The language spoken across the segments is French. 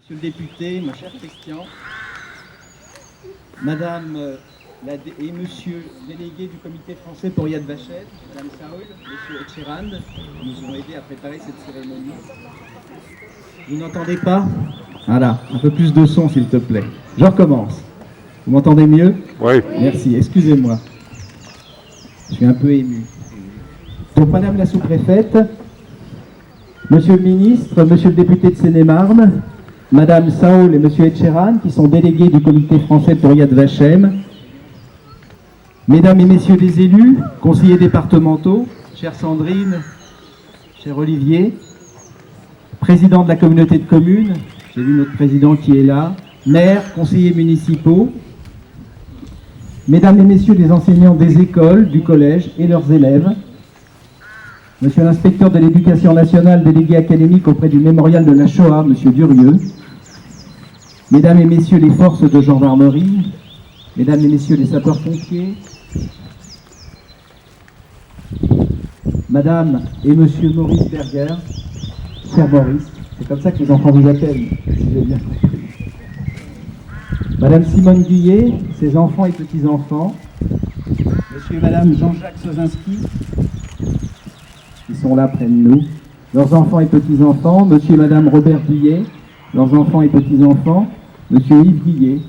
Monsieur le député, mon cher Christian, Madame et Monsieur délégué du comité français pour Yad Vashem, Madame Saoul, Monsieur Etcheran, qui nous ont aidés à préparer cette cérémonie. Vous n'entendez pas? Voilà, un peu plus de son s'il te plaît. Je recommence. Vous m'entendez mieux? Oui. Merci, excusez-moi. Je suis un peu ému. Donc Madame la sous-préfète, Monsieur le ministre, Monsieur le député de Seine-et-Marne, Madame Saoul et Monsieur Etcheran, qui sont délégués du comité français pour Yad Vashem, Mesdames et Messieurs les élus, conseillers départementaux, chère Sandrine, cher Olivier, président de la communauté de communes, j'ai vu notre président qui est là, maires, conseillers municipaux, Mesdames et Messieurs les enseignants des écoles, du collège et leurs élèves, Monsieur l'inspecteur de l'éducation nationale, délégué académique auprès du mémorial de la Shoah, Monsieur Durieux, Mesdames et Messieurs les forces de gendarmerie, Mesdames et Messieurs les sapeurs-pompiers, Madame et Monsieur Maurice Berger, cher Maurice, c'est comme ça que les enfants vous appellent, si j'ai bien compris. Madame Simone Guillet, ses enfants et petits-enfants, Monsieur et Madame Jean-Jacques Sozinski, qui sont là près de nous, leurs enfants et petits-enfants, Monsieur et Madame Robert Guillet, leurs enfants et petits-enfants, Monsieur Yves Guillet,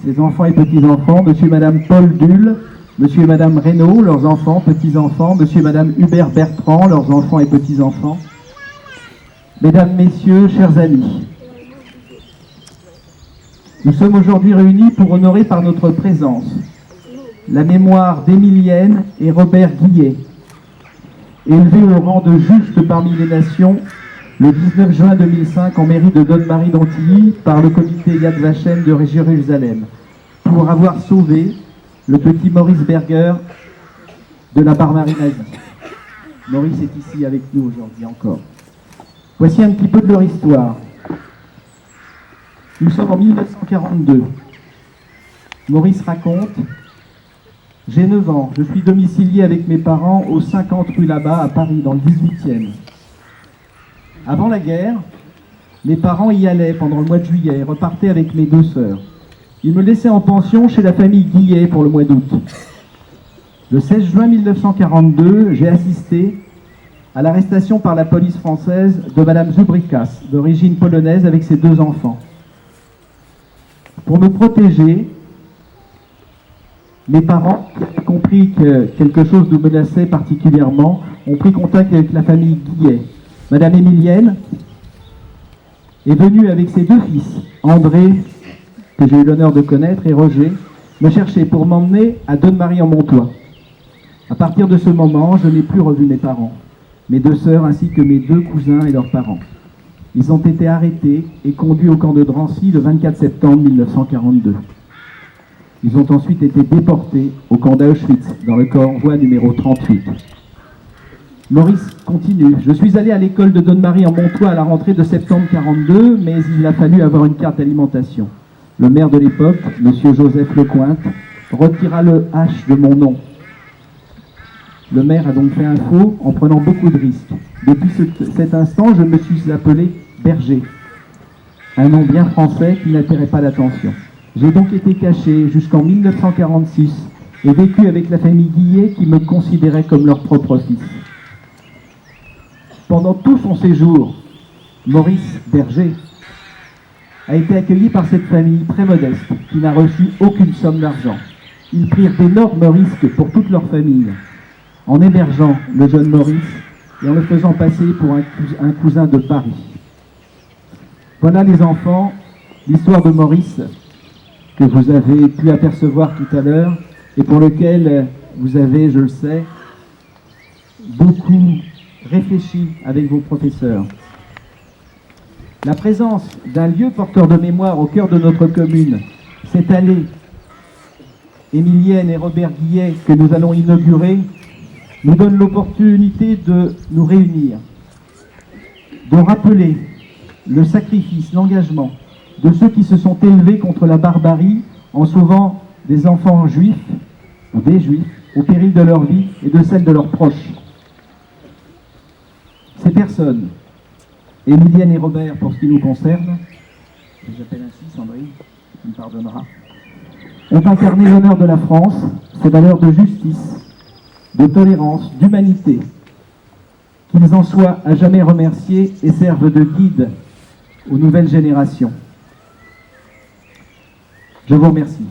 ses enfants et petits-enfants, Monsieur et Madame Paul Dull, Monsieur et Madame Reynaud, leurs enfants, petits-enfants, Monsieur et Madame Hubert Bertrand, leurs enfants et petits-enfants, Mesdames, Messieurs, chers amis, nous sommes aujourd'hui réunis pour honorer par notre présence la mémoire d'Émilienne et Robert Guillet, élevés au rang de justes parmi les nations le 19 juin 2005 en mairie de Donne-Marie d'Antilly par le comité Yad Vashem de Jérusalem, pour avoir sauvé le petit Maurice Berger de la barbarie nazie. Maurice est ici avec nous aujourd'hui encore. Voici un petit peu de leur histoire. Nous sommes en 1942. Maurice raconte: j'ai 9 ans, je suis domicilié avec mes parents au 50 rue Là-Bas à Paris, dans le 18e. Avant la guerre, mes parents y allaient pendant le mois de juillet et repartaient avec mes 2 sœurs. Ils me laissaient en pension chez la famille Guillet pour le mois d'août. Le 16 juin 1942, j'ai assisté à l'arrestation par la police française de Madame Zubrikas, d'origine polonaise, avec ses 2 enfants. Pour me protéger, mes parents, qui avaient compris que quelque chose nous menaçait particulièrement, ont pris contact avec la famille Guillet. Madame Émilienne est venue avec ses 2 fils, André, que j'ai eu l'honneur de connaître, et Roger, me chercher pour m'emmener à Donne-Marie-en-Montois. À partir de ce moment, je n'ai plus revu mes parents, mes 2 sœurs ainsi que mes 2 cousins et leurs parents. Ils ont été arrêtés et conduits au camp de Drancy le 24 septembre 1942. Ils ont ensuite été déportés au camp d'Auschwitz, dans le convoi numéro 38. Maurice continue. Je suis allé à l'école de Donne-Marie-en-Montois à la rentrée de septembre 1942, mais il a fallu avoir une carte d'alimentation. Le maire de l'époque, M. Joseph Lecointe, retira le H de mon nom. Le maire a donc fait un faux en prenant beaucoup de risques. Depuis cet instant, je me suis appelé Berger, un nom bien français qui n'attirait pas l'attention. J'ai donc été caché jusqu'en 1946 et vécu avec la famille Guillet qui me considérait comme leur propre fils. Pendant tout son séjour, Maurice Berger a été accueilli par cette famille très modeste qui n'a reçu aucune somme d'argent. Ils prirent d'énormes risques pour toute leur famille en hébergeant le jeune Maurice et en le faisant passer pour un cousin de Paris. Voilà les enfants, l'histoire de Maurice que vous avez pu apercevoir tout à l'heure et pour lequel vous avez, je le sais, beaucoup réfléchi avec vos professeurs. La présence d'un lieu porteur de mémoire au cœur de notre commune, cette allée Émilienne et Robert Guillet que nous allons inaugurer, nous donne l'opportunité de nous réunir, de rappeler le sacrifice, l'engagement de ceux qui se sont élevés contre la barbarie en sauvant des enfants juifs ou des juifs au péril de leur vie et de celle de leurs proches. Ces personnes, Émilienne et Robert pour ce qui nous concerne, je les appelle ainsi, Sandrine, tu me pardonneras, ont incarné l'honneur de la France, ses valeurs de justice, de tolérance, d'humanité. Qu'ils en soient à jamais remerciés et servent de guide aux nouvelles générations. Je vous remercie.